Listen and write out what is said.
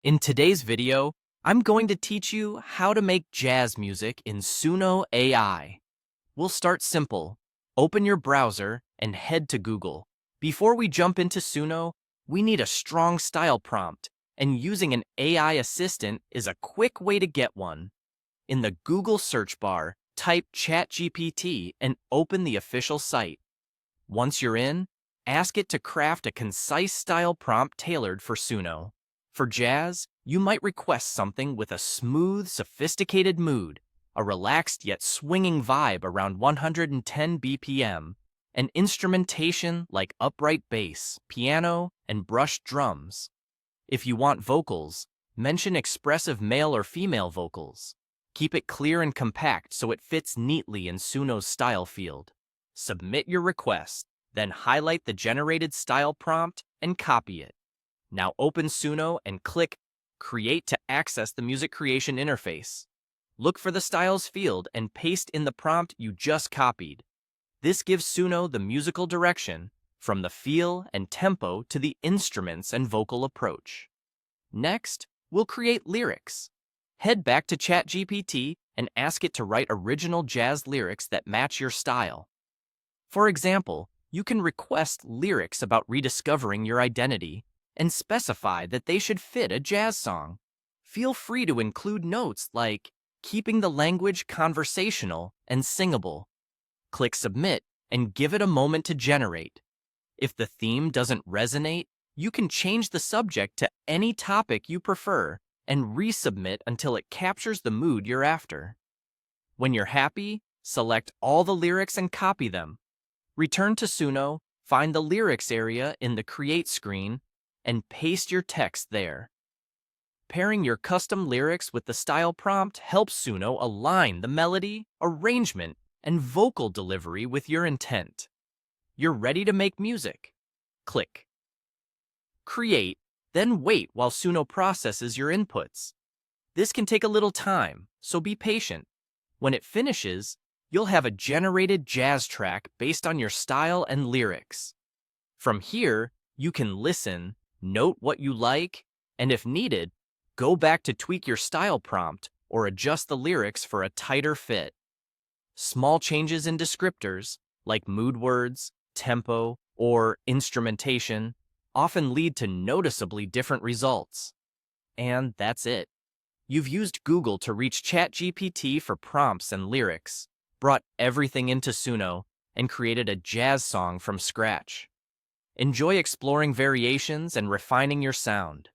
In today's video, I'm going to teach you how to make jazz music in Suno AI. We'll start simple. Open your browser and head to Google. Before we jump into Suno, we need a strong style prompt, and using an AI assistant is a quick way to get one. In the Google search bar, type ChatGPT and open the official site. Once you're in, ask it to craft a concise style prompt tailored for Suno. For jazz, you might request something with a smooth, sophisticated mood, a relaxed yet swinging vibe around 110 BPM, and instrumentation like upright bass, piano, and brushed drums. If you want vocals, mention expressive male or female vocals. Keep it clear and compact so it fits neatly in Suno's style field. Submit your request, then highlight the generated style prompt and copy it. Now open Suno and click Create to access the music creation interface. Look for the Styles field and paste in the prompt you just copied. This gives Suno the musical direction, from the feel and tempo to the instruments and vocal approach. Next, we'll create lyrics. Head back to ChatGPT and ask it to write original jazz lyrics that match your style. For example, you can request lyrics about rediscovering your identity and specify that they should fit a jazz song. Feel free to include notes like keeping the language conversational and singable. Click Submit and give it a moment to generate. If the theme doesn't resonate, you can change the subject to any topic you prefer and resubmit until it captures the mood you're after. When you're happy, select all the lyrics and copy them. Return to Suno, find the lyrics area in the Create screen, and paste your text there. Pairing your custom lyrics with the style prompt helps Suno align the melody, arrangement, and vocal delivery with your intent. You're ready to make music. Click Create, then wait while Suno processes your inputs. This can take a little time, so be patient. When it finishes, you'll have a generated jazz track based on your style and lyrics. From here, you can listen, note what you like, and if needed, go back to tweak your style prompt or adjust the lyrics for a tighter fit. Small changes in descriptors, like mood words, tempo, or instrumentation, often lead to noticeably different results. And that's it. You've used Google to reach ChatGPT for prompts and lyrics, brought everything into Suno, and created a jazz song from scratch. Enjoy exploring variations and refining your sound.